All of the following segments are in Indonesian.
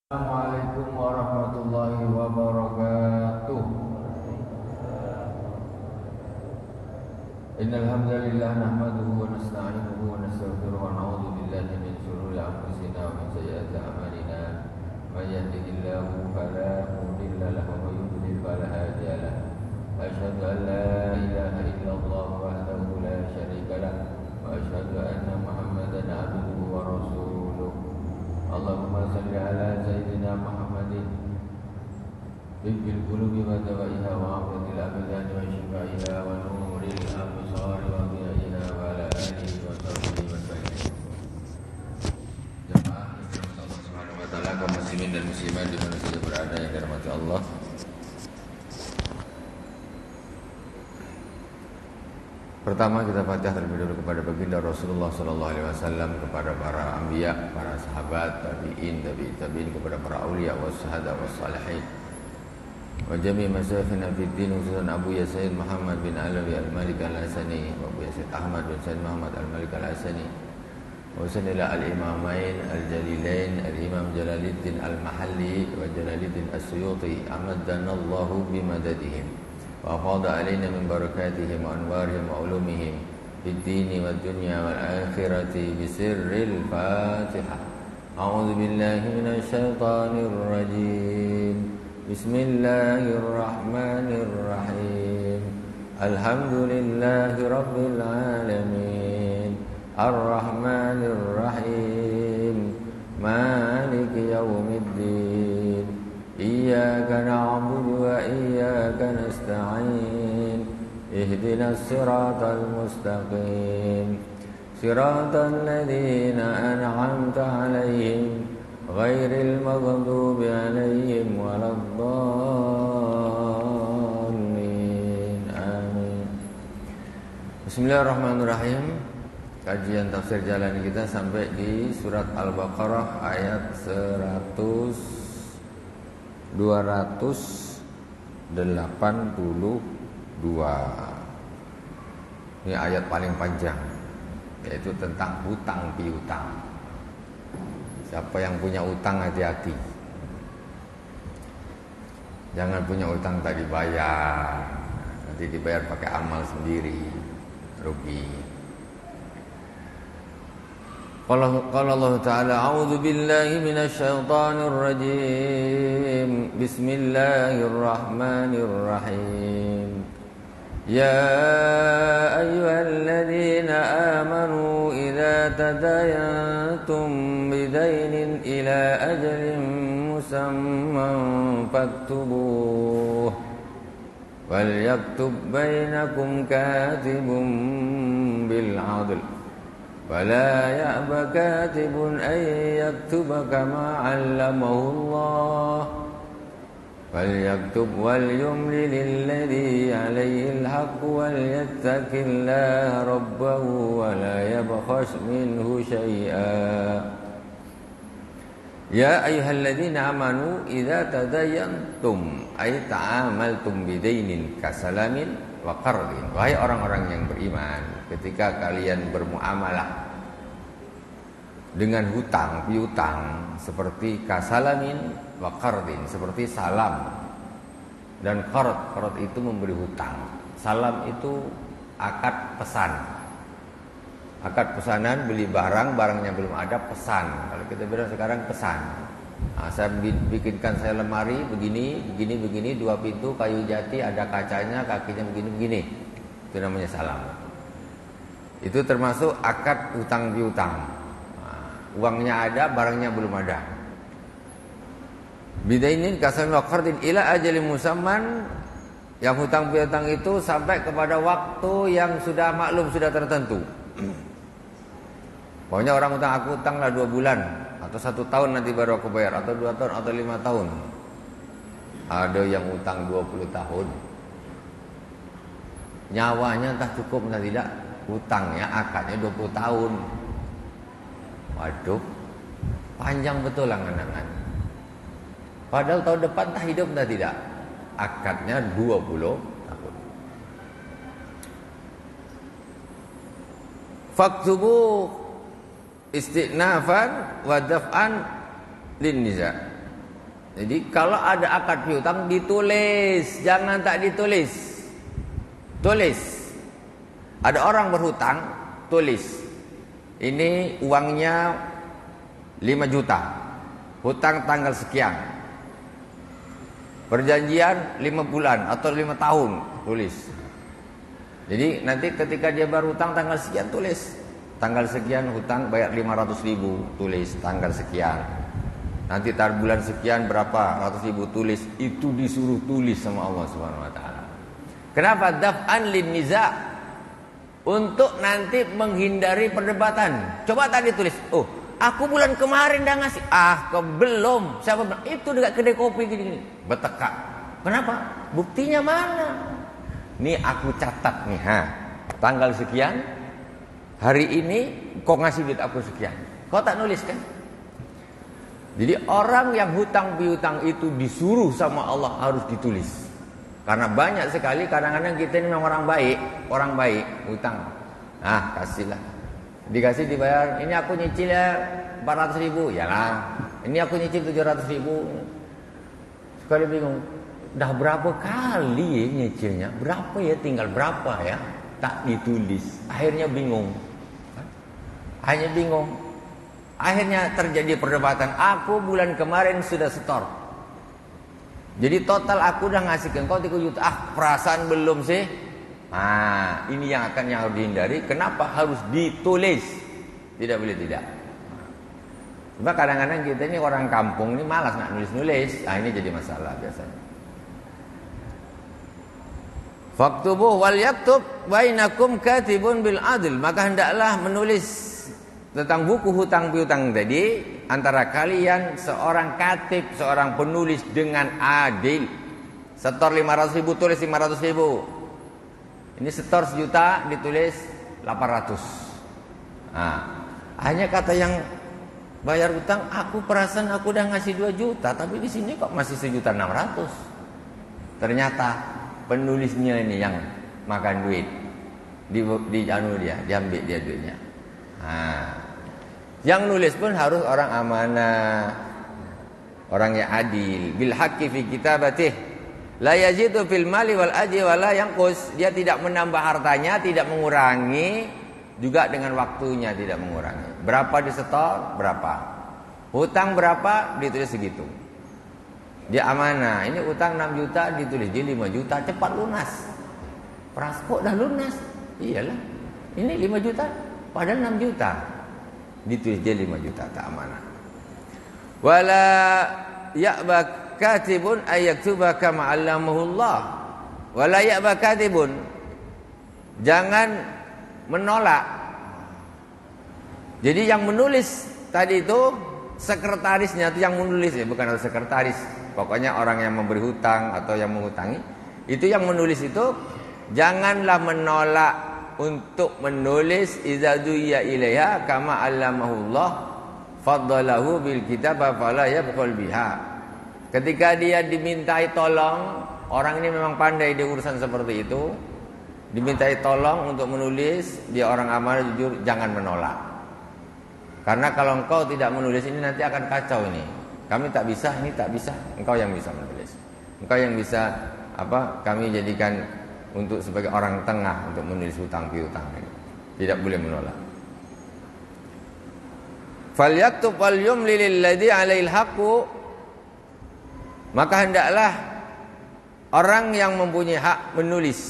Assalamualaikum warahmatullahi wabarakatuh. Innal hamdalillah nahmaduhu wa nasta'inuhu wa nastaghfiruhu wa na'udzu billahi min shururi anfusina wa min sayyiati a'malina. May yahdihillahu fala mudilla lahu wa may yudlil fala hadiya lahu. Asyhadu an la ilaha illallah wahdahu la syarika lahu wa asyhadu anna Muhammadan 'abduhu wa rasuluh. Allahumma salli ala Sayyidina Muhammadin Bibbil qulubi wa dawaiha wa amratil abdani wa shifaiha wa nuril absari wa dhiyaiha wa ala alihi wa sahbihi wa sallim. Jemaah yang dirahmati Allah Subhanahu wa taala, kaum muslimin dan muslimat di mana saja berada yang dirahmati Allah. Pertama kita Fatihah terlebih dahulu kepada baginda Rasulullah sallallahu alaihi wasallam, kepada para anbiya, para sahabat, tabi'in, kepada para aulia wassyuhada wassalihin. Wa jami' masyayikhina fid din, khususan Abu Yasin Muhammad bin Alawi Al-Malik Al-Hasani, wa Abu Yasin Ahmad bin Said Muhammad Al-Malik Al-Hasani. Wa sanila al-imamain al-jalilain al-Imam Jalaluddin Al-Mahalli wa Jalaluddin As-Suyuti amaddanallahu bimadadihim. وأفاض علينا من بركاتهم وأنوارهم وعلومهم في الدين والدنيا والآخرة بسر الفاتحة. أعوذ بالله من الشيطان الرجيم. بسم الله الرحمن الرحيم. الحمد لله رب العالمين الرحمن الرحيم مالك يوم الدين إياك نعبد وإياك نستعين اهدنا الصراط المستقيم صراط الذين أنعمت عليهم غير المغضوب عليهم ولا الضالين آمين. Bismillahirrahmanirrahim. Kajian tafsir jalan kita sampai di surat Al-Baqarah ayat 282. Ini ayat paling panjang, yaitu tentang hutang piutang. Siapa yang punya utang hati-hati. Jangan punya utang tak dibayar, nanti dibayar pakai amal sendiri, rugi. Qala Allah Ta'ala, a'udzu billahi minasy syaithanir rajim. Bismillahirrahmanirrahim. Ya ayyuhalladzina amanu idza tadayantum bidainin ila ajalin musamman faktubuh wal yaktub bainakum katibun bil 'adl. ولا يأبى كاتب أن يكتب كما علمه الله فليكتب وليملل الذي عليه الحق وليتق الله ربه ولا يبخس منه شيئا يا أيها الذين آمنوا إذا تداينتم أي تعاملتم بدين كسلام وقرض. Wahai orang-orang yang beriman, ketika kalian bermuamalah dengan hutang piutang seperti kasalamin wa qardin, seperti salam dan qard. Qard itu memberi hutang, salam itu akad pesan, akad pesanan, beli barang, barangnya belum ada, pesan. Kalau kita bilang sekarang pesan. Nah, saya bikinkan saya lemari begini, 2 pintu, kayu jati, ada kacanya, kakinya begini. Itu namanya salam. Itu termasuk akad hutang piutang. Nah, uangnya ada, barangnya belum ada. Bidainin kasamin wa qardin ila ajalin musamman. Yang hutang piutang itu sampai kepada waktu yang sudah maklum, sudah tertentu. Pokoknya orang hutang, aku hutanglah 2 bulan atau 1 tahun nanti baru aku bayar, atau 2 tahun atau 5 tahun. Ada yang hutang 20 tahun. Nyawanya entah cukup entah tidak, hutangnya akadnya 20 tahun. Waduh, panjang betul angan-angan. Padahal tahun depan entah hidup entah tidak, akadnya 20 tahun. Faktubu istinafan wa daf'an lin niza. Jadi kalau ada akad piutang ditulis, jangan tak ditulis. Tulis. Ada orang berhutang, tulis. Ini uangnya 5 juta. Hutang tanggal sekian. Perjanjian 5 bulan atau 5 tahun, tulis. Jadi nanti ketika dia berhutang tanggal sekian, tulis. Tanggal sekian hutang bayar 500.000, tulis tanggal sekian. Nanti tar bulan sekian berapa ratus ribu, tulis. Itu disuruh tulis sama Allah Subhanahu wa taala. Kenapa? Daf'an lin niza', untuk nanti menghindari perdebatan. Coba tadi tulis, oh, aku bulan kemarin dah ngasih. Belum. Siapa bilang? Itu dekat kedai kopi gini-gini. Bertekak. Kenapa? Buktinya mana? Nih aku catat nih, tanggal sekian, hari ini kau ngasih duit aku sekian. Kau tak nulis kan? Jadi orang yang hutang piutang itu disuruh sama Allah harus ditulis. Karena banyak sekali kadang-kadang kita ini memang orang baik hutang. Kasihlah. Dikasih dibayar, ini aku nyicil ya 400.000, yalah. Ini aku nyicil 700.000. Sekali bingung, dah berapa kali ya nyicilnya? Berapa ya, tinggal berapa ya? Tak ditulis. Akhirnya bingung. Akhirnya terjadi perdebatan. Aku bulan kemarin sudah setor. Jadi total aku udah ngasih ke engkau 3 juta. Perasaan belum sih? Ini yang harus dihindari. Kenapa harus ditulis? Tidak boleh tidak. Sebab kadang-kadang kita ini orang kampung ini malas nak nulis-nulis. Ini jadi masalah biasanya. Faktubuh wal yaktub bainakum katibun bil adl. Maka hendaklah menulis tentang buku hutang piutang tadi antara kalian seorang katib, seorang penulis dengan adil. Setor 500.000, tulis 500.000. Ini setor 1 juta, ditulis 800. Hanya kata yang bayar hutang, aku perasaan aku udah ngasih 2 juta, tapi di sini kok masih 1.600.000. Ternyata penulisnya ini yang makan duit. Diambil dia duitnya. Yang nulis pun harus orang amanah, orang yang adil. Bil haqqi fi kitabatih, la yazidu fil mali wal ajri wa la yanqus. Dia tidak menambah hartanya, tidak mengurangi, juga dengan waktunya tidak mengurangi. Berapa disetor, berapa. Hutang berapa, ditulis segitu. Dia amanah. Ini utang 6 juta, ditulis jadi 5 juta, cepat lunas. Prasko dah lunas. Iyalah. Ini 5 juta. Padahal 6 juta. Ditulis dia 5 juta, tak amanah. Wala ya'ba katibun ayyaktuba kama 'allamahullah. Wala ya'ba katibun. Jangan menolak. Jadi yang menulis tadi itu sekretarisnya itu yang menulis ya, bukan ada sekretaris. Pokoknya orang yang memberi hutang atau yang menghutangi, itu yang menulis itu janganlah menolak untuk menulis idza du'iya ilaiha kama 'allamahullah faddalahu bil kitab fala yabqul biha. Ketika dia dimintai tolong, orang ini memang pandai di urusan seperti itu, dimintai tolong untuk menulis, dia orang amanah jujur, jangan menolak. Karena kalau engkau tidak menulis ini nanti akan kacau ini. Kami tak bisa, ini tak bisa, engkau yang bisa menulis. Engkau yang bisa kami jadikan untuk sebagai orang tengah untuk menulis hutang piutang ini. Tidak boleh menolak. Falyaktub wal yumli lilladzi 'alaihil haqqu. Maka hendaklah orang yang mempunyai hak menulis.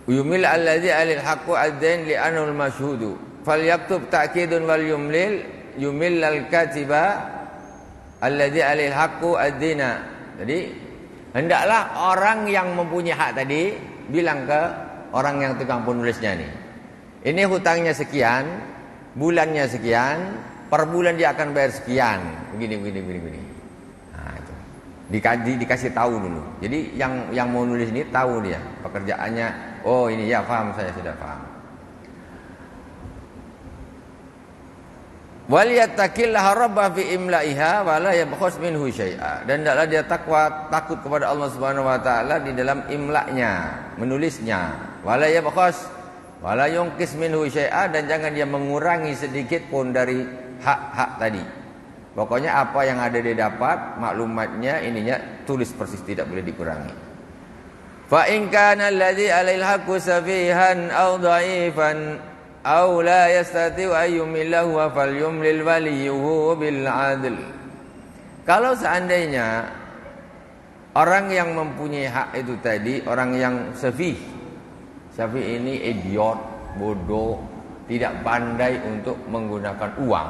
Yumil alladzi 'alaihil haqqu ad-dain li'annahu al-mashhudu. Falyaktub ta'kidun wal yumil al-katiba alladzi 'alaihil haqqu ad-dina. Jadi hendaklah orang yang mempunyai hak tadi bilang ke orang yang tukang penulisnya nih, ini hutangnya sekian, bulannya sekian, per bulan dia akan bayar sekian, begini. Itu dikasih tahu dulu. Jadi yang mau nulis ini tahu dia pekerjaannya. Oh ini ya, paham, saya sudah paham. Wal yattaqillaha rabba fi imla'iha wa la yabkhus minhu syai'a. Dan hendaklah dia takut kepada Allah Subhanahu wa taala di dalam imla'nya, menulisnya. Wa la yabkhus wa la yunqis minhu syai'a, dan jangan dia mengurangi sedikit pun dari hak-hak tadi. Pokoknya apa yang ada dia dapat, maklumatnya ininya tulis persis, tidak boleh dikurangi. Fa in kana alladhi 'alail haqqu safihan aw dha'ifan aw la yastati'u ay yumillahu falyumlil waliyuhu bil 'adl. Kalau seandainya orang yang mempunyai hak itu tadi orang yang safih. Safih ini idiot, bodoh, tidak pandai untuk menggunakan uang.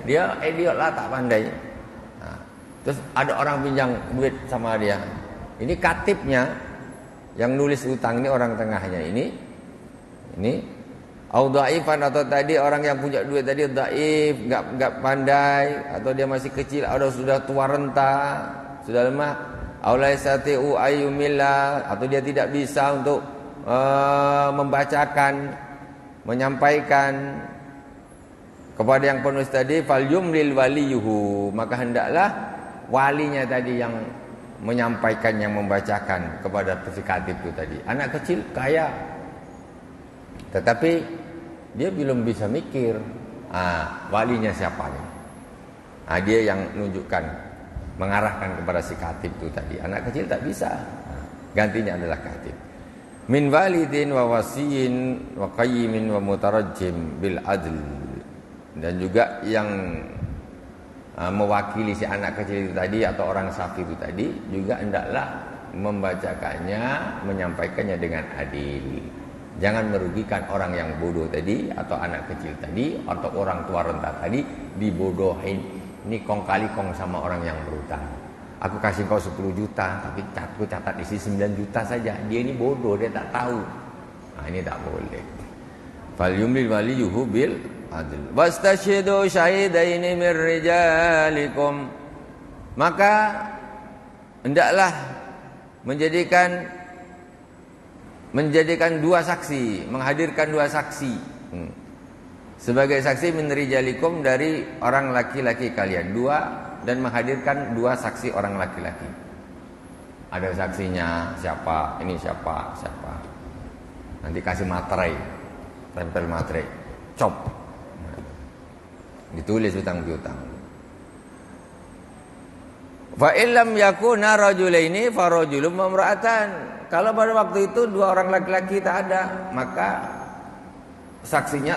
Dia idiot lah, tak pandai. Nah, terus ada orang pinjam duit sama dia. Ini katibnya yang nulis utang ini orang tengahnya ini au dhaifan, atau tadi orang yang punya duit tadi dhaif, enggak pandai, atau dia masih kecil atau sudah tua renta, sudah lemah, au la yastati'u ayyumilla, atau dia tidak bisa untuk membacakan, menyampaikan kepada yang penulis tadi, falyumlil waliyuhu, maka hendaklah walinya tadi yang menyampaikan, yang membacakan kepada si katib itu tadi. Anak kecil kaya, tetapi dia belum bisa mikir, walinya siapa nih? Dia yang menunjukkan, mengarahkan kepada si katib itu tadi. Anak kecil tak bisa, gantinya adalah katib. Min walidin wa wasiyin wa qayyimin wa mutarajjim bil adl. Dan juga yang mewakili si anak kecil itu tadi atau orang safi itu tadi juga hendaklah membacakannya, menyampaikannya dengan adil. Jangan merugikan orang yang bodoh tadi atau anak kecil tadi atau orang tua renta tadi dibodohin. Ini kong kali kong sama orang yang berutang. Aku kasih kau 10 juta tapi aku catat isi 9 juta saja. Dia ini bodoh, dia tak tahu. Ini tak boleh. Fal yumlil waliyuhu bil adl. Wastashidu syahidaini min rijalikum. Maka hendaklah menjadikan dua saksi, menghadirkan dua saksi sebagai saksi min rijalikum, dari orang laki-laki kalian, dua, dan menghadirkan dua saksi orang laki-laki. Ada saksinya siapa, ini siapa. Nanti kasih materai, tempel materai, cop, ditulis hutang piutang. Fa illam yakuna rajulaini fa rajulun wa imra'atan. Kalau pada waktu itu dua orang laki-laki tak ada, maka saksinya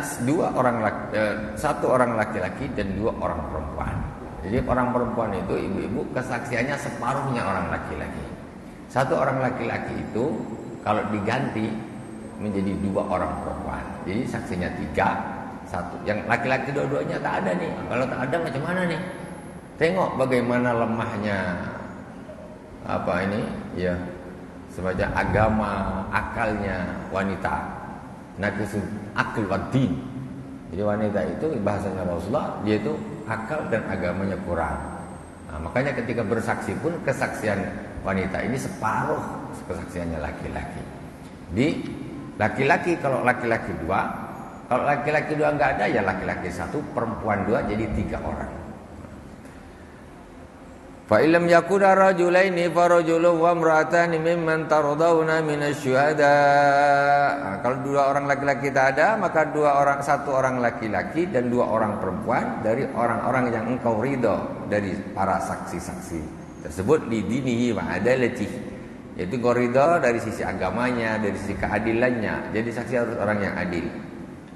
satu orang laki-laki dan dua orang perempuan. Jadi orang perempuan itu ibu-ibu kesaksiannya separuhnya orang laki-laki. Satu orang laki-laki itu kalau diganti menjadi dua orang perempuan. Jadi saksinya 3, satu. Yang laki-laki dua-duanya tak ada nih. Kalau tak ada macam mana nih? Tengok bagaimana lemahnya ya, semacam agama, akalnya wanita. Naqisul akal wad din. Jadi wanita itu bahasanya Rasulullah, dia itu akal dan agamanya kurang. Makanya ketika bersaksi pun kesaksian wanita ini separuh kesaksiannya laki-laki. Di laki-laki, kalau laki-laki 2, kalau laki-laki 2 enggak ada, ya laki-laki 1, perempuan 2, jadi 3 orang. Fa illam yakuna rajulaini fa rajulun wa imra'atani mimman tardawna minasyuhada. Kalau 2 orang laki-laki tak ada, maka 1 orang laki-laki dan 2 orang perempuan dari orang-orang yang engkau ridha dari para saksi-saksi tersebut, lidinihi wa adalatihi, yaitu engkau ridha dari sisi agamanya, dari sisi keadilannya. Jadi saksi harus orang yang adil,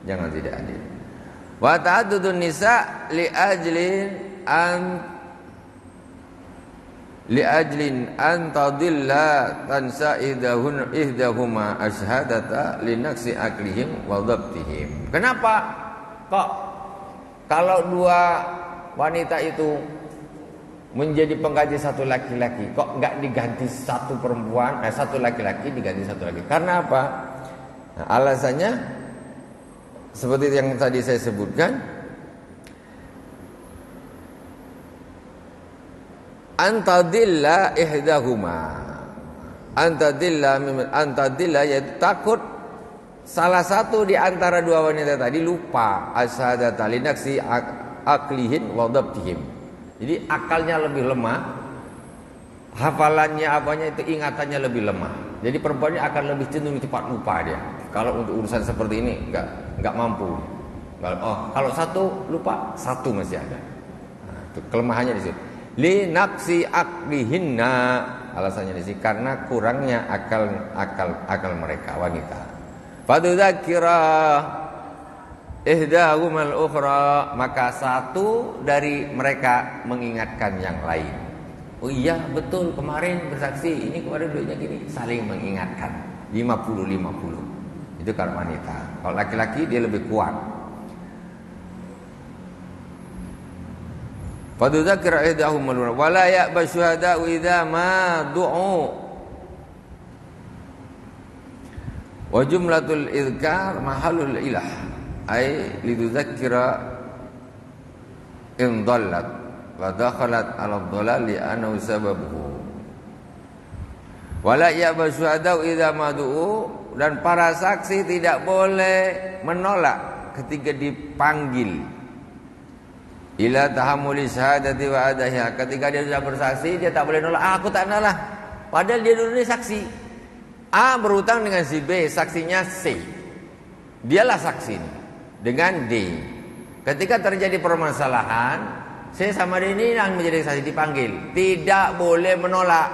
jangan tidak adil. Wa ta'addudun nisa li ajlin an tadilla tansa ihdahuma ashhadata linaksi aklihim wa dhabtihim. Kenapa kok kalau 2 wanita itu menjadi pengganti 1 laki-laki, kok enggak diganti 1 perempuan, 1 laki-laki diganti 1 laki? Karena apa? Nah, alasannya seperti yang tadi saya sebutkan, antadilla ihdahuma, antadilla yaitu takut salah satu di antara 2 wanita tadi lupa asyhadata linaksi aklihim wa dhabtihim. Jadi akalnya lebih lemah, hafalannya itu ingatannya lebih lemah. Jadi perempuannya akan lebih cenderung cepat lupa dia. Kalau untuk urusan seperti ini enggak mampu. Kalau 1 lupa, 1 masih ada. Itu kelemahannya di situ. Li naqsi aqlihinna, alasannya di sini karena kurangnya akal mereka wanita. Fadzakira ihdahumal ukhra, maka satu dari mereka mengingatkan yang lain. Oh iya betul, kemarin bersaksi, ini kemarin duitnya gini, saling mengingatkan. 50-50. Itu kalau wanita. Kalau laki-laki dia lebih kuat. Fadzakira ihdahumul ukhra wala ya'ba syuhada'u idza ma du'u. Wa jumlatul idhkar mahallul ilah, ay lidzudzakira in dhallat wa dakhalat 'ala dhalal li annahu sababuhu. Wala ya'ba syuhada'u idza ma du'u, dan para saksi tidak boleh menolak ketika dipanggil. Ila tahammuli syahadati wa adahiha, ketika dia sudah bersaksi dia tak boleh nolak. Aku tak nolak, padahal dia dulu ini saksi. A berhutang dengan si B, saksinya C. Dialah saksi dengan D. Ketika terjadi permasalahan, C sama D ini yang menjadi saksi dipanggil. Tidak boleh menolak,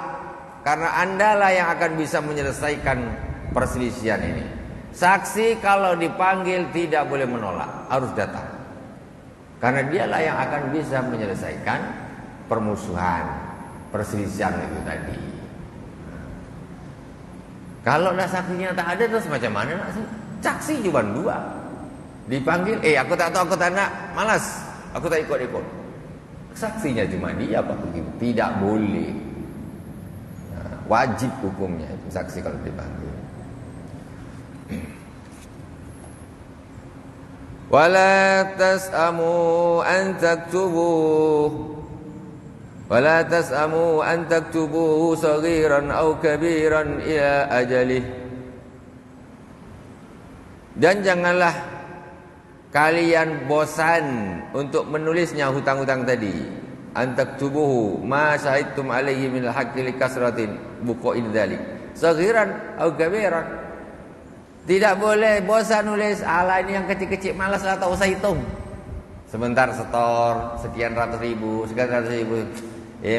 karena Andalah yang akan bisa menyelesaikan perselisihan ini. Saksi kalau dipanggil tidak boleh menolak, harus datang. Karena dialah yang akan bisa menyelesaikan permusuhan, perselisihan itu tadi. Kalau saksinya tak ada, terus macam mana nak sih? Saksi cuma 2. Dipanggil, aku tak tahu, aku tak nak, malas, aku tak ikut-ikut. Saksinya cuma dia, apa begitu? Tidak boleh. Wajib hukumnya itu saksi kalau dipanggil. Wala tas'amu an taktubuhu saghiran aw kabiran ila ajalih. Dan janganlah kalian bosan untuk menulisnya hutang-hutang tadi. An taktubuhu ma syahidtum alaihi min al-haqqi li kasratin buqa'id dzalik saghiran aw kabiran. Tidak boleh bosan nulis, ala ini yang kecil-kecil malas lah, tak usah hitung. Sebentar setor sekian ratus ribu,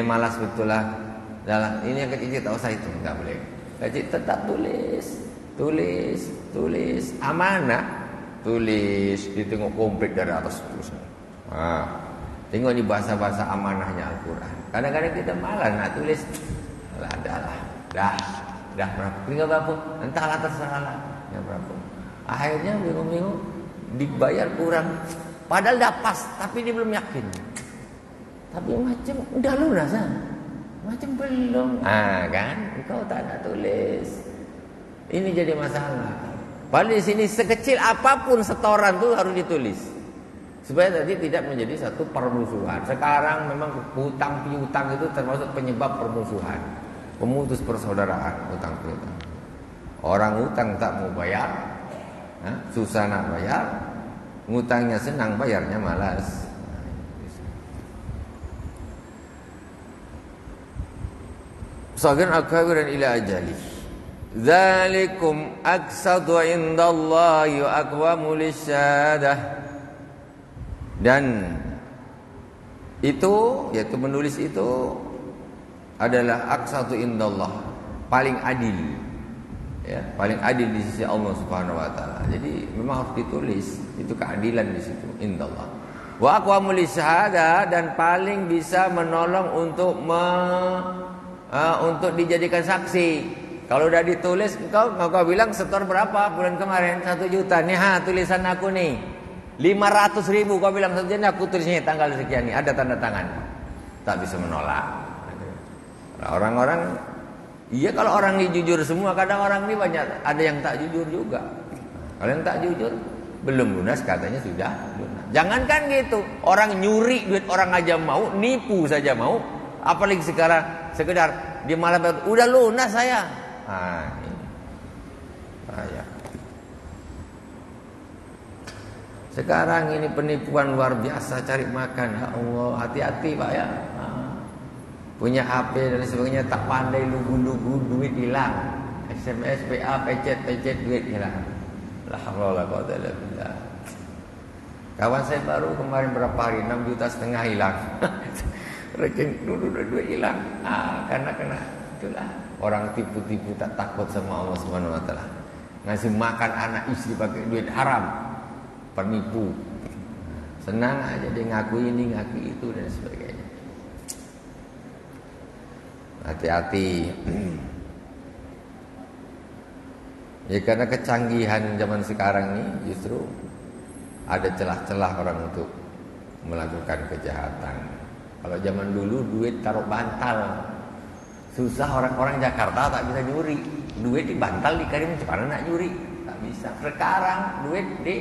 malas betul lah. Ini yang kecil-kecil tak usah hitung, enggak boleh. Kecil tetap tulis, amanah, tulis, ditengok komplit dari atas terus. Tengok di bahasa-bahasa amanahnya Al-Quran. Kadang-kadang kita malas nak tulis, dah berapa? Tinggal berapa? Entahlah, terserahlah. Ya berapa? Akhirnya bingung-bingung, dibayar kurang. Padahal dah pas, tapi dia belum yakin. Tapi macam udah lunas kan? Macam belum. Kan? Kau tak nak tulis. Ini jadi masalah. Padahal di sini sekecil apapun setoran tu harus ditulis. Supaya tadi tidak menjadi satu permusuhan. Sekarang memang hutang piutang itu termasuk penyebab permusuhan. Pemutus persaudaraan, hutang piutang. Orang hutang tak mau bayar, susah nak bayar, ngutangnya senang, bayarnya malas. Sagan akabiran ila ajali. Dzalikum aqsadu indallahi wa aqwamu lisyahadah. Dan itu, yaitu menulis itu adalah aqsadu indallah, paling adil. Ya, paling adil di sisi Allah Subhanahu wa taala. Jadi memang harus ditulis, itu keadilan di situ, indallah. Wa aqwamul lisyahadah, dan paling bisa menolong untuk untuk dijadikan saksi. Kalau udah ditulis, kau bilang setor berapa bulan kemarin? 1 juta. Nih tulisan aku nih 500.000. Kau bilang 1 juta, aku tulisnya tanggal sekian nih, ada tanda tangan. Tak bisa menolak. Orang-orang, iya kalau orang ini jujur semua, kadang orang ini banyak ada yang tak jujur juga. Kalau yang tak jujur belum lunas katanya sudah lunas. Jangankan gitu, orang nyuri duit orang aja mau, nipu saja mau, apalagi sekarang sekedar dia malah udah lunas saya. Ini bahaya. Sekarang ini penipuan luar biasa, cari makan. Ya Allah, hati-hati Pak ya. Punya HP dan sebagainya, tak pandai lugu-lugu, duit hilang. SMS, PA, PC, duit hilang. La haula wala quwwata illa billah. Ini bahaya. Sekarang ini penipuan luar biasa, cari makan. Ya Allah, hati-hati Pak ya. Punya HP dan sebagainya, tak pandai lugu-lugu, duit hilang. SMS, PA, PC, duit hilang. La haula wala quwwata illa billah. Kawan saya baru kemarin berapa hari 6,5 juta hilang. Rekening dulu duit hilang. Karena itulah orang tipu-tipu tak takut sama Allah Subhanahu wa taala. Ngasih makan anak istri pakai duit haram. Penipu. Senang aja dia ngaku ini, ngaku itu dan sebagainya. Hati-hati. Ya karena kecanggihan zaman sekarang ini justru ada celah-celah orang untuk melakukan kejahatan. Kalau zaman dulu duit taruh bantal. Susah orang-orang Jakarta tak bisa nyuri. Duit di bantal dikirim mana nak nyuri? Tak bisa. Sekarang duit di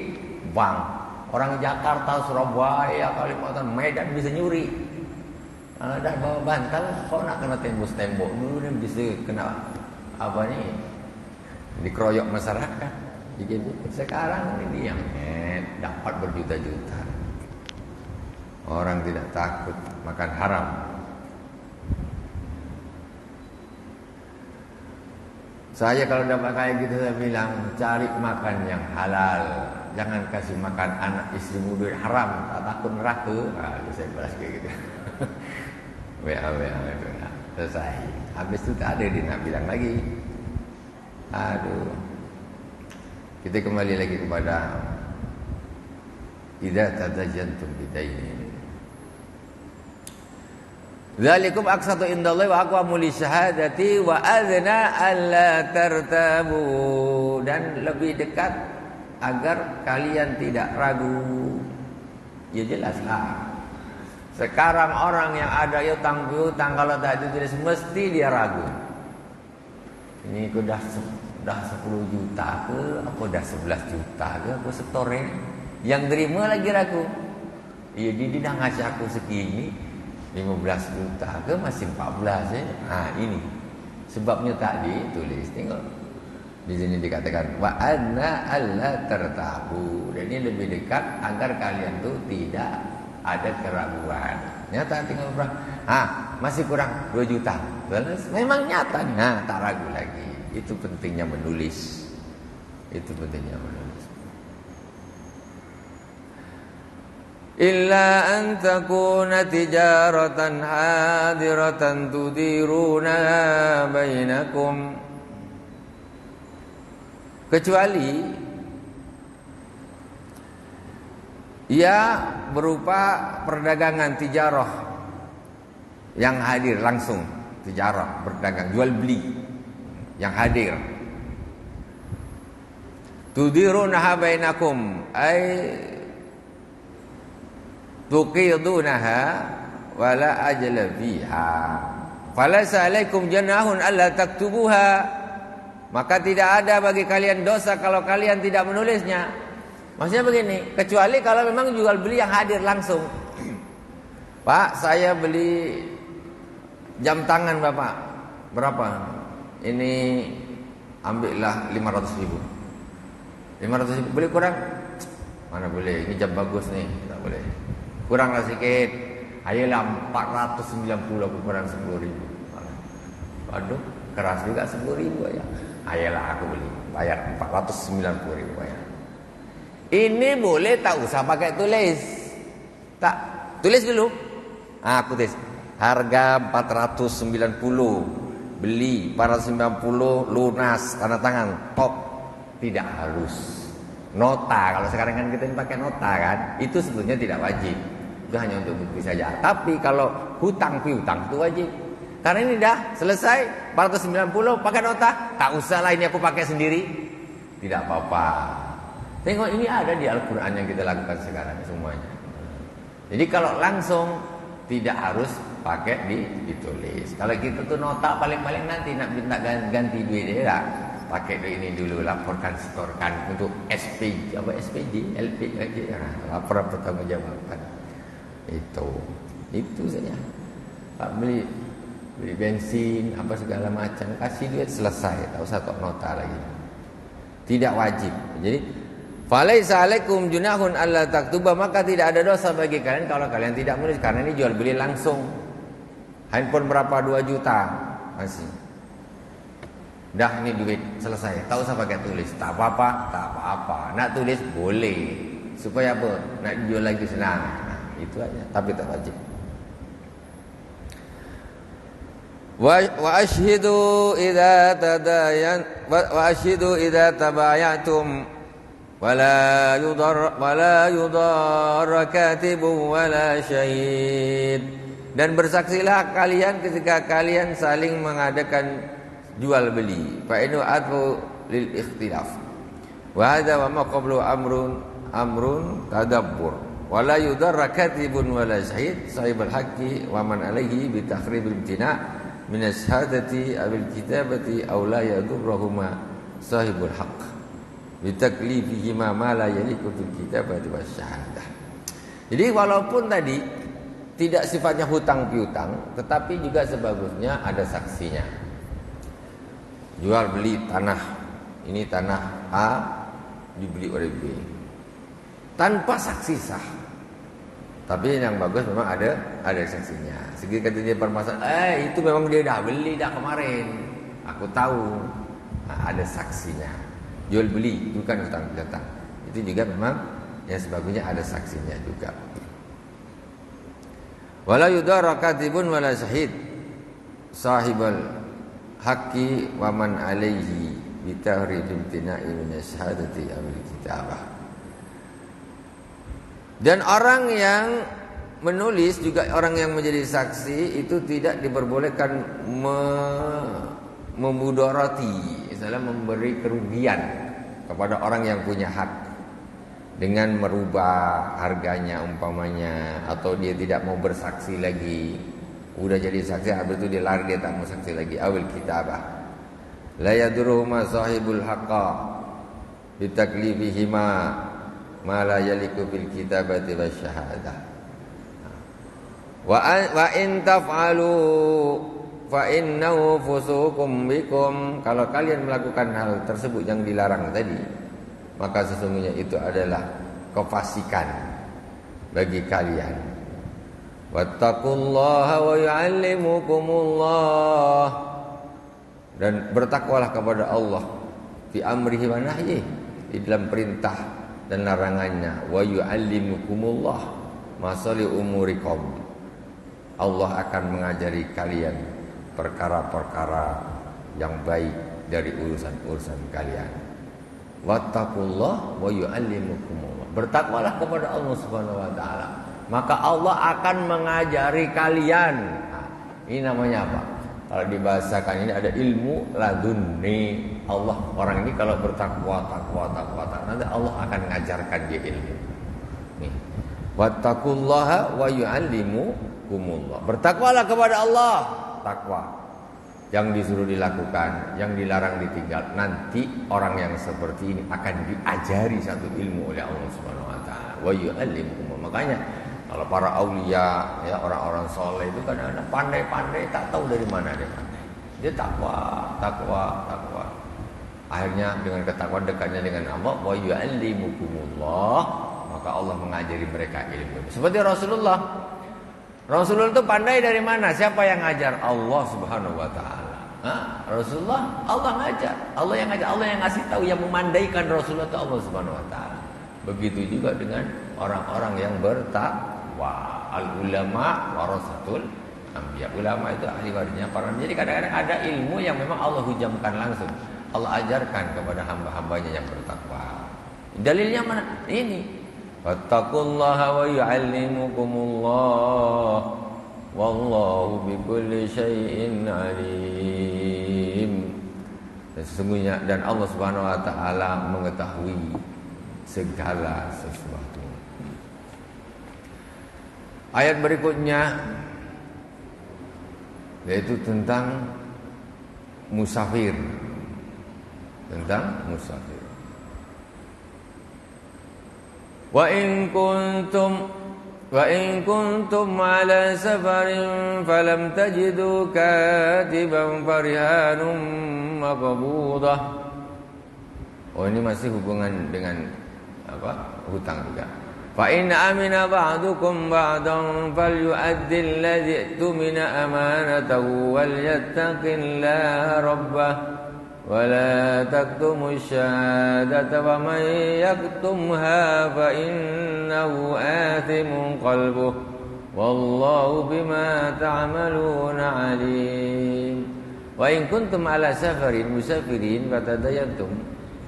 bank. Orang Jakarta, Surabaya, Kalimantan, Medan bisa nyuri. Dah bawa bantal, kok nak kena tembok-tembok dulu nih bisa kena apa nih? Dikeroyok masyarakat. Sekarang ini yang dapat berjuta-juta. Orang tidak takut makan haram. Saya kalau dapat kayak gitu saya bilang cari makan yang halal. Jangan kasih makan anak istrimu duit haram. Tak takut neraka. Saya balas kayak gitu. WA itu selesai. Habis itu tak ada dia nak bilang lagi. Aduh. Kita kembali lagi kepada idza tadajantum bidainin. Dzalikum aqsatu indallahi wa aqwamu lisyahadati wa adzna alla tartabu, dan lebih dekat agar kalian tidak ragu. Ya jelaslah. Sekarang orang yang ada utang piutang kalau tak ditulis mesti dia ragu. Ini sudah 10 juta ke apa dah 11 juta ke apa setore. Yang terima lagi ragu. Iya dia dah ngasih aku segini 15 juta ke masih 14 ya. Ini sebabnya tadi tulis tengok. Di sini dikatakan wa anna alla tartabu. Dan ini lebih dekat agar kalian tuh tidak ada keraguan. Nyata tinggal berapa? Masih kurang 2 juta. Memang nyata nih. Tak ragu lagi. Itu pentingnya menulis. Itu pentingnya menulis. Illa an takuna tijaratan hadiratan tudiruna bainakum, kecuali ia berupa perdagangan tijarah yang hadir langsung, tijarah berdagang jual beli yang hadir. Tudiruna bainakum ay tuqidunaha wala ajla fiha falaysa alaikum janahun alla taktubuha, maka tidak ada bagi kalian dosa kalau kalian tidak menulisnya. Maksudnya begini, kecuali kalau memang jual beli yang hadir langsung. Pak, saya beli jam tangan Bapak, berapa? Ini ambillah 500.000. 500.000 boleh kurang? Mana boleh, ini jam bagus nih, tak boleh. Kuranglah sedikit. Ayolah 490 aku kurang 10.000. Waduh, keras juga 10.000 ya. Ayolah aku beli, bayar 490.000 bayar. Ini boleh tak usah pakai tulis. Tak, tulis dulu. Aku tulis harga 490, beli 490, lunas, tanda tangan, top. Tidak harus nota. Kalau sekarang kan kita pakai nota kan, itu sebetulnya tidak wajib. Itu hanya untuk bukti saja. Tapi kalau hutang piutang itu wajib. Karena ini dah selesai 490 pakai nota, tak usahlah ini aku pakai sendiri. Tidak apa-apa. Tengok ini ada di Al-Qur'an yang kita lakukan sekarang semuanya. Jadi kalau langsung tidak harus pakai ditulis. Kalau kita tuh nota paling-paling nanti nak minta ganti duit dia, pakai duit ini dulu, laporkan, setorkan untuk SPJ, apa SPJ, LPJ, laporan pertanggungjawaban. Itu saja. Pak beli bensin apa segala macam, kasih duit selesai, tak usah tok nota lagi. Tidak wajib. Jadi falaisa alaikum junahun alla taktuba, maka tidak ada dosa bagi kalian kalau kalian tidak menulis, karena ini jual beli langsung. Handphone berapa 2 juta masih. Dah ini duit selesai, tak usah pakai tulis. Tak apa-apa. Nak tulis boleh. supaya apa? Nak dijual lagi senang. Nah, itu aja, tapi tak wajib. Wa ashhidu idza tabayatum wala yudar katibun wala syahid. Dan bersaksilah kalian ketika kalian saling mengadakan jual beli. Fa inu atu lil ikhtilaf. Wa hadza wa ma qablu amrun tadabbur. Wala yudar katibun wala syahid sahibul haqqi wa man alaihi bi takhribil imtina' min asyhadati abil kitabati aw la yadurruhuma sahibul haqq bi taklifihima ma la yaliqu bil kitabati wasyahadah. Jadi walaupun tadi tidak sifatnya hutang piutang, tetapi juga sebagusnya ada saksinya. Jual beli tanah, ini tanah A dibeli oleh B tanpa saksi sah. Tapi yang bagus memang ada saksinya. Segi kata dia permasalahan, itu memang dia dah beli dah kemarin. Aku tahu. Nah, ada saksinya. Jual beli bukan hutang piutang. Itu juga memang yang sebagusnya ada saksinya juga. Wala yudara katibun wala syahid sahibal haqqi wa man alaihi bi tahrib imtina'i min asyhadati amil kitabah. Dan orang yang menulis juga orang yang menjadi saksi itu tidak diperbolehkan memudarati, misalnya memberi kerugian kepada orang yang punya hak dengan merubah harganya umpamanya, atau dia tidak mau bersaksi lagi, udah jadi saksi habis itu dia lari, dia tak mau saksi lagi. Awil kitabah la yadurruhuma sahibul haqqa bitaklifihima ma la yaliqu bil kitabati wasyahadah. Wa in taf'alu fa innahu fusuqum bikum. Kalau kalian melakukan hal tersebut yang dilarang tadi, maka sesungguhnya itu adalah kefasikan bagi kalian. Wattaqullaha wa yu'allimukumullah. Dan bertakwalah kepada Allah fi amrihi wa nahyihi, di dalam perintah dan larangannya. Wa yu'allimukumullah masali umurikum. Allah akan mengajari kalian perkara-perkara yang baik dari urusan-urusan kalian. Wattaqullah wa yu'allimukumullah. Bertakwalah kepada Allah Subhanahu wa taala, maka Allah akan mengajari kalian. Nah, ini namanya apa? Kalau dibahasakan ini ada ilmu ladunni. Allah, orang ini kalau bertakwa, nanti Allah akan mengajarkan dia ilmu. Nih. Wattaqullaha wa yu'allimukumullah. Bertakwalah kepada Allah, takwa. Yang disuruh dilakukan, yang dilarang ditinggal. Nanti orang yang seperti ini akan diajari satu ilmu oleh Allah Subhanahu wa taala. Wa yu'allimukumullah. Makanya kalau para aulia, ya orang-orang soleh itu kadang-kadang pandai-pandai, tak tahu dari mana dia pandai. Dia takwa. Akhirnya dengan ketakwaan dekatnya dengan Allah, wa yu'allimukumullah, maka Allah mengajari mereka ilmu. Seperti Rasulullah. Rasulullah itu pandai dari mana? Siapa yang ngajar? Allah Subhanahu wa taala. Rasulullah, Allah ngajar. Allah yang ngajar, Allah yang ngasih tahu, yang memandaikan Rasulullah itu Allah Subhanahu wa taala. Begitu juga dengan orang-orang yang bertakwa. Al ulama warasatul anbiya. Ulama itu ahli warisnya para nabi. Jadi kadang-kadang ada ilmu yang memang Allah hujamkan langsung. Allah ajarkan kepada hamba-hambanya yang bertakwa. Dalilnya mana? Ini. Wattaqullaha wa yu'allimukumullah. Wallahu bikulli syai'in alim. Dan sesungguhnya dan Allah Subhanahu wa taala mengetahui segala sesuatu. Ayat berikutnya yaitu tentang musafir. Tentang musafir. Wa in kuntum ala safarin falam tajidu katiban farihanum maqbudah. Oh, ini masih hubungan dengan apa? Hutang juga. Fa in amina ba'dukum ba'dan falyu'addi alladhi tumina amanatahu wal yattaqillaha rabbah ولا تكتموا الشهادة ومن يكتمها فإنه آثم قلبه والله بما تعملون عليم. Wa in kuntum ala safarin musafirin fatadayantum,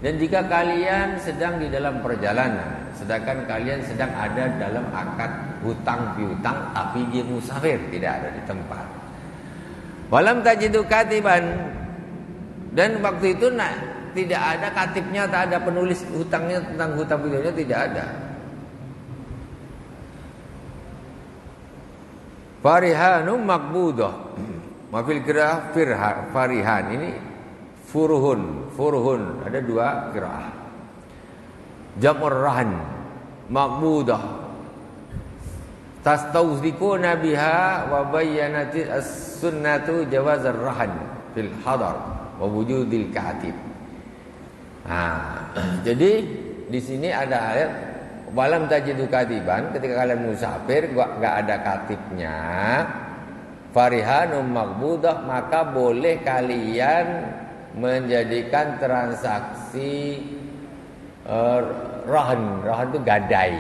dan jika kalian sedang di dalam perjalanan sedangkan kalian sedang ada dalam akad hutang piutang tapi dia musafir, tidak ada di tempat. Walam tajidu katiban, dan waktu itu tidak ada katibnya, tak ada penulis hutangnya, tentang hutang piutangnya tidak ada. Farihanum makbudah, mafil qiraah farihan, ini furuhun ada dua qiraah. Jam'ur rahan makbudah tastawzikuna biha wa bayyanat as-sunnatu jawaz ar-rahan fil hadar wa wujudil katib. Jadi di sini ada ayat walam tajidu katiban, ketika kalian musafir enggak ada katibnya, farihanum makbudah, maka boleh kalian menjadikan transaksi rahan itu gadai.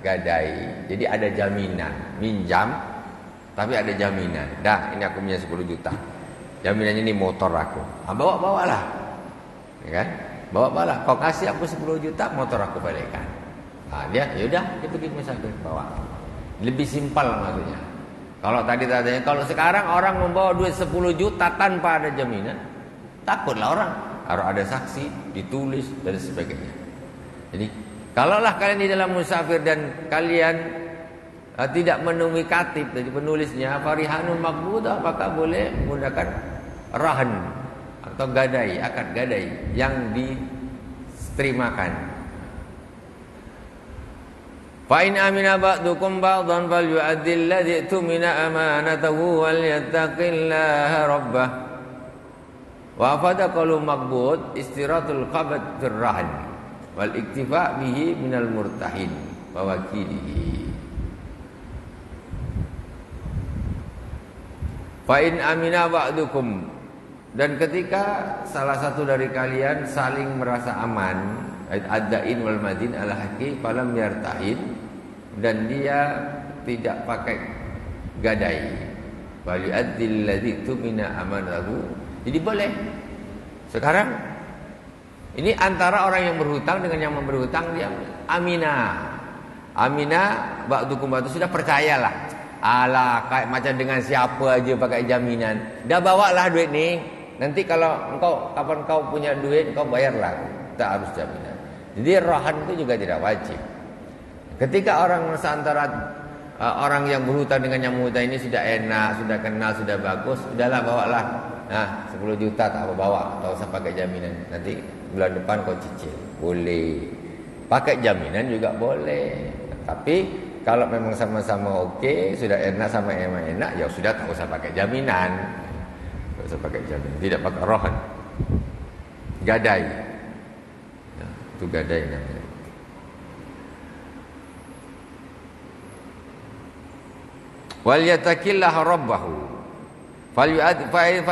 Gadai. Jadi ada jaminan, minjam tapi ada jaminan. Dah, ini aku punya 10 juta. Jaminannya ini motor aku. Bawa-bawalah. Ya kan? Bawa-bawalah. Kau kasih aku 10 juta, motor aku balikkan. Dia yaudah, dia pergi musafir bawa. Lebih simpel maksudnya. Kalau tadi tanya, kalau sekarang orang membawa duit 10 juta tanpa ada jaminan, takutlah orang. Harus ada saksi, ditulis dan sebagainya. Jadi, kalaulah kalian di dalam musafir dan kalian tidak menemui katib dari penulisnya, farihanum makbudah, maka boleh menggunakan rahan atau gadai, akad gadai yang diterimakan. Fa in amina ba'dukum ba'dhan falyu'addil ladzi tumina amanatahu wal yattaqillaha rabbah. Wa afada qalu maqbud istiratul qabd fir rahan wal iktifa bihi minal murtahin wa wakilihi. Fa in amina ba'dukum, dan ketika salah satu dari kalian saling merasa aman, ad-dain wal madin ala haqi falam yartahin, dan dia tidak pakai gadai, wal yu'addil ladzi tumina amanahu. Jadi boleh. Sekarang ini antara orang yang berhutang dengan yang memberi hutang, dia amina ba'dukum ba'du, sudah percayalah. Alah, kayak macam dengan siapa aja pakai jaminan. Dah bawalah duit ni. Nanti kalau kapan kau punya duit, kau bayarlah. Tak harus jaminan. Jadi rahan itu juga tidak wajib. Ketika orang antara orang yang berhutang dengan yang menghutang ini sudah enak, sudah kenal, sudah bagus, udahlah bawalah. 10 juta tak apa bawa, tak usah pakai jaminan. Nanti bulan depan kau cicil. Boleh. Pakai jaminan juga boleh. Tapi kalau memang sama-sama okey, sudah enak sama enak, ya sudah tak usah pakai jaminan. Tak usah pakai jaminan. Tidak pakai rahan. Gadai. Ya, itu gadai namanya. Wal yattaqillaha rabbahu. Fa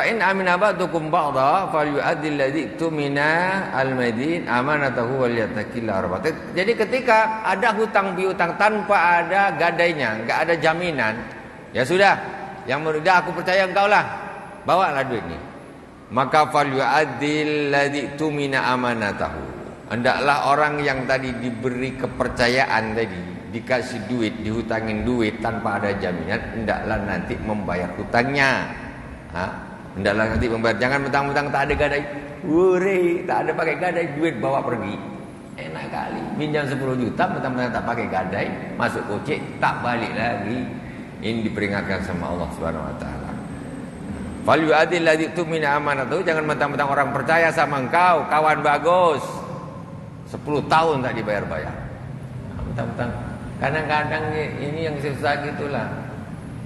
in amina ba'dukum ba'dha falyu'addil ladzi tumina al-madin amanatahu wal yattaqillaha rabbahu. Jadi ketika ada hutang piutang tanpa ada gadainya, enggak ada jaminan, ya sudah, yang sudah aku percaya engkau lah, bawalah duit ni. Maka falyu'addil ladzi tumina amanatahu. Hendaklah orang yang tadi diberi kepercayaan tadi, dikasih duit, dihutangin duit tanpa ada jaminan, hendaklah nanti membayar hutangnya. Hendaklah nanti membayar. Jangan mentang-mentang tak ada gadai. Wuri, tak ada pakai gadai, duit bawa pergi. Enak kali. Minjam 10 juta mentang-mentang tak pakai gadai, masuk kocek, tak balik lagi. Ini diperingatkan sama Allah Subhanahu wa taala. Fal yu'adil ladzi tumina amanatu, jangan mentang-mentang orang percaya sama engkau, kawan bagus. 10 tahun tak dibayar-bayar. Mentang-mentang kadang-kadang ini yang susah gitulah.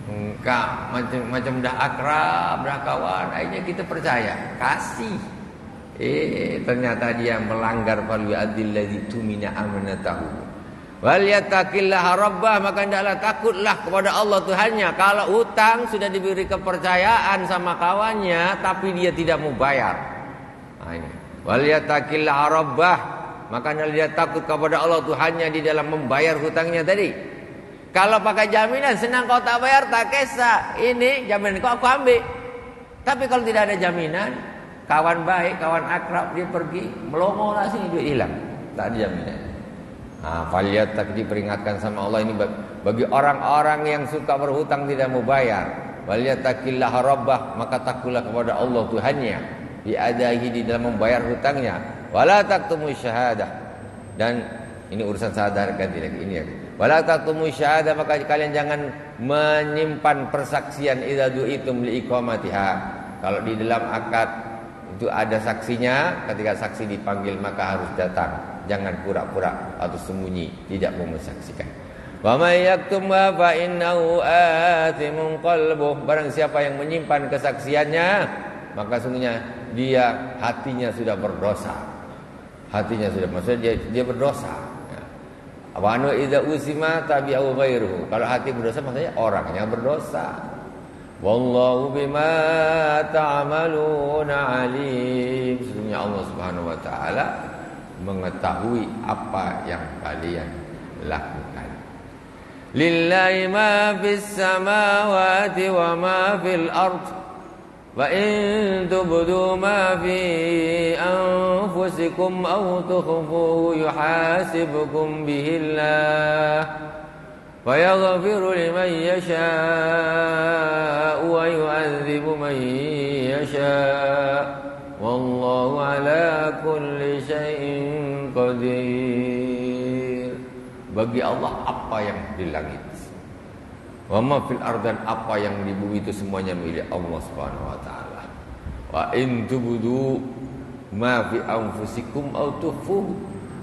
Engkau macam dah akrab, dah kawan, akhirnya kita percaya, kasih. Ternyata dia melanggar fal yu'addil ladzi tumina amanatahu. Wal yattaqillaha rabbah, maka hendaklah takutlah kepada Allah Tuhannya. Kalau hutang sudah diberi kepercayaan sama kawannya tapi dia tidak mau bayar. Nah, ini. Walyattaqillah rabbah. Makanya dia takut kepada Allah Tuhannya di dalam membayar hutangnya tadi. Kalau pakai jaminan senang kau tak bayar tak kisah. Ini jaminan kau aku ambil. Tapi kalau tidak ada jaminan, kawan baik, kawan akrab dia pergi melongo lah sini duit hilang. Tak ada jaminan. Falyattaq diperingatkan sama Allah ini bagi orang-orang yang suka berhutang tidak mau bayar. Walyattaqillah rabbah, maka takutlah kepada Allah Tuhannya biadahi di dalam membayar hutangnya. Wala taqtumu syahadah, dan ini urusan syahadah ganti lagi ini ya. Wala taqtumu syahadah, maka kalian jangan menyimpan persaksian idza du'itum liiqamatiha. Kalau di dalam akad itu ada saksinya, ketika saksi dipanggil maka harus datang. Jangan pura-pura atau sembunyi tidak mau mensaksikan. Wa may yaktumha fa innahu athimun qalbuh. Barang siapa yang menyimpan kesaksiannya, maka sungguhnya dia hatinya sudah berdosa. Hatinya sudah, maksudnya dia berdosa. Wa anu idza usima tabi'u ghairuhu. Kalau hati berdosa maksudnya orangnya berdosa. Wallahu bima ta'maluna alim. Sesungguhnya Allah Subhanahu wa taala mengetahui apa yang kalian lakukan. Lillahi ma fis samawati wa ma fil ardh. Wa in tubdu ma fi anfusikum aw tukhfuhu yuhasibkum bihi Allah wa yaghfiru liman yasha' wa yu'adzibu man yasha' wallahu ala kulli syai'in qadir. Bagi Allah apa yang di langit, wa ma fil ardh, dan apa yang di bumi itu semuanya milik Allah Subhanahu wa taala. Wa in tubdu ma fi anfusikum aw tukhfuhu.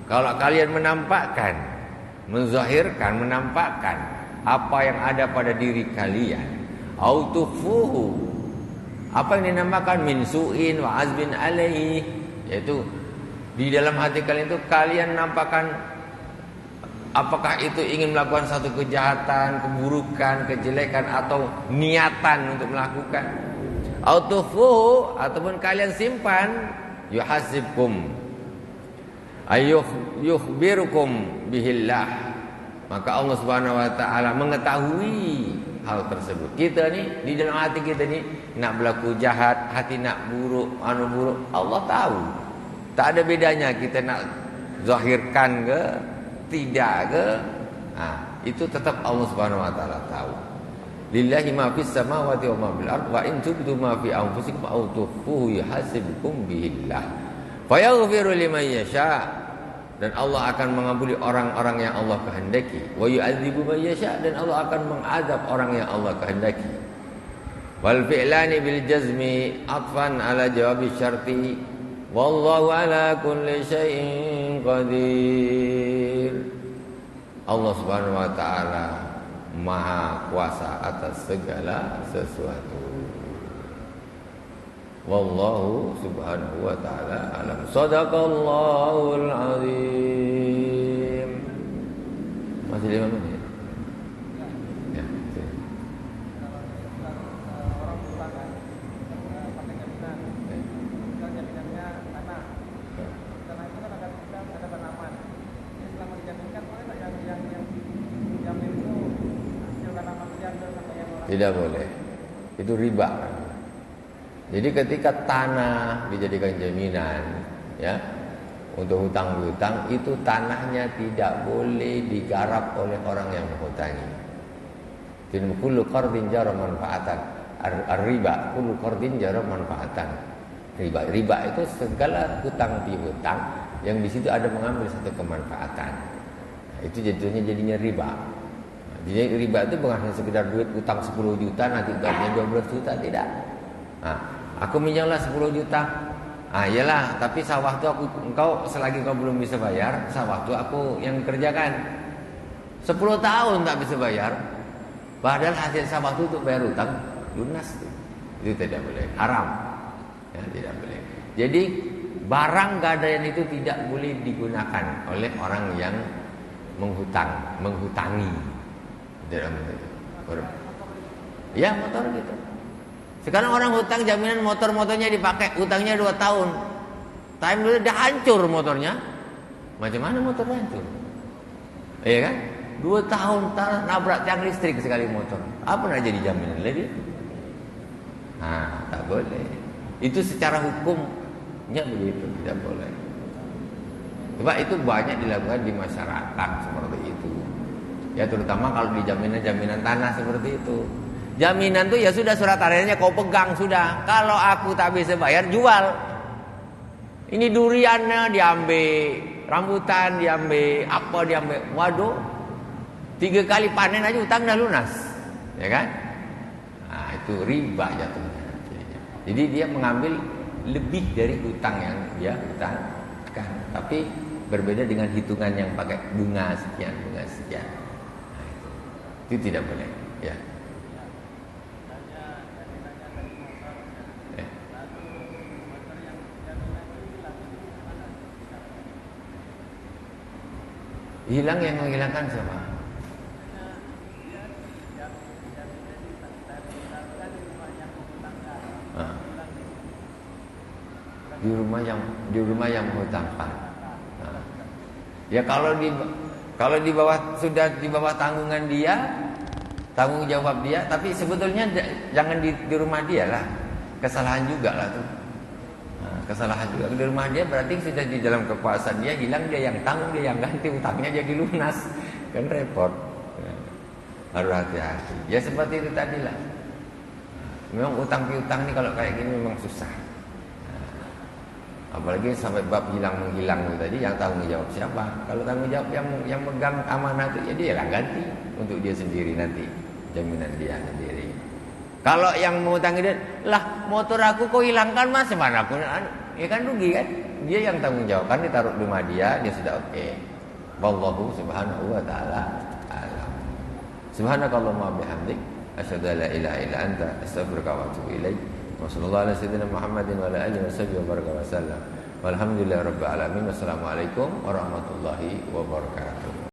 Kalau kalian menampakkan, menzahirkan, menampakkan apa yang ada pada diri kalian, aw tukhfuhu, apa yang dinampakkan min su'in wa azbin alaihi, yaitu di dalam hati kalian itu kalian nampakkan. Apakah itu ingin melakukan satu kejahatan, keburukan, kejelekan, atau niatan untuk melakukan? Autufuhu, ataupun kalian simpan, yuhasibkum yukhbirukum bihillah. Maka Allah Subhanahu wa taala mengetahui hal tersebut. Kita ni di dalam hati kita ni nak berlaku jahat, hati nak buruk, buruk, Allah tahu. Tak ada bedanya kita nak zahirkan ke tidak ke, itu tetap Allah Subhanahu wa taala tahu. Lillahi ma fis samawati wa ma fil ardh wa in tubdu ma fi anfusikum aw tukhfuhu yuhasibkum bihillah fa yaghfiru liman yasha', dan Allah akan mengampuni orang-orang yang Allah kehendaki, wa yu'adzibu man yasha', dan Allah akan mengadab orang yang Allah kehendaki. Wal fi'lani bil jazmi atfan ala jawabi syarti wallahu ala kulli syai'in qadir. Allah Subhanahu wa taala Maha kuasa atas segala sesuatu. Wallahu Subhanahu wa taala alam. Shadaqallahul azim. Masih 5 menit. Ya. Tidak boleh. Itu riba. Jadi ketika tanah dijadikan jaminan, ya, untuk hutang-hutang, itu tanahnya tidak boleh digarap oleh orang yang menghutangi. Kullu qardin jara manfaatan. Riba, kullu qardin jara manfaatan. Riba itu segala hutang piutang yang di situ ada mengambil satu kemanfaatan. Itu jadinya riba. Jadi riba itu bukan hanya sekedar duit utang 10 juta nanti gajinya 12 juta, tidak. Aku minjamlah 10 juta. Iyalah, tapi sawah itu engkau selagi engkau belum bisa bayar, sawah itu aku yang kerjakan. 10 tahun tak bisa bayar. Padahal hasil sawah itu untuk bayar utang lunas. Itu tidak boleh, haram. Ya, tidak boleh. Jadi barang gadaian itu tidak boleh digunakan oleh orang yang menghutangi. Ya, motor gitu. Sekarang orang hutang jaminan motornya dipakai, hutangnya 2 tahun. time udah hancur motornya. Macam mana motor hancur? Iya kan? 2 tahun nabrak tiang listrik sekali motor. Apa nak jadi jaminan lagi? Tak boleh. Itu secara hukumnya begitu, tidak boleh. Sebab itu banyak dilakukan di masyarakat seperti itu. Ya terutama kalau di jaminan tanah seperti itu. Jaminan tuh ya sudah, surat tanahnya kau pegang sudah. Kalau aku tak bisa bayar, jual. Ini duriannya diambil, rambutan diambil, apa diambil. Waduh, 3 kali panen aja utang dah lunas, ya kan? Itu riba jatuhnya. Jadi dia mengambil lebih dari utang yang dia utangkan, tapi berbeda dengan hitungan yang pakai bunga sekian. Itu tidak boleh, ya. Hilang, yang menghilangkan siapa? Di rumah yang menghutangkan. Ya kalau di bawah, sudah di bawah tanggungan dia, tanggung jawab dia, tapi sebetulnya jangan di rumah dia lah. Kesalahan juga lah tuh. Kesalahan juga di rumah dia, berarti sudah di dalam kekuasaan dia, hilang dia yang tanggung, dia yang ganti, utangnya jadi lunas, kan repot. Harus hati-hati. Ya seperti itu tadi lah. Memang utang piutang nih kalau kayak gini memang susah. Apalagi sampai bab hilang-menghilang itu tadi, yang tanggung jawab siapa? Kalau tanggung jawab yang megang amanah itu, ya dia yang ganti untuk dia sendiri nanti, jaminan dia sendiri. Kalau yang mau tanggung dia, lah motor aku kau hilangkan mas, mana aku, ya kan rugi kan? Dia yang tanggung jawab, kan ditaruh di rumah dia sudah oke. Wallahu subhanahu wa ta'ala alam. Subhanakallahumma bihamdik, asyhadu an la ilaha illa anta, astaghfiruka wa atubu ilaik. Wassallallahu ala sayyidina Muhammadin wa ala alihi wa baraka wa sallam. Walhamdulillahirabbil alamin. Wassalamualaikum warahmatullahi wabarakatuh.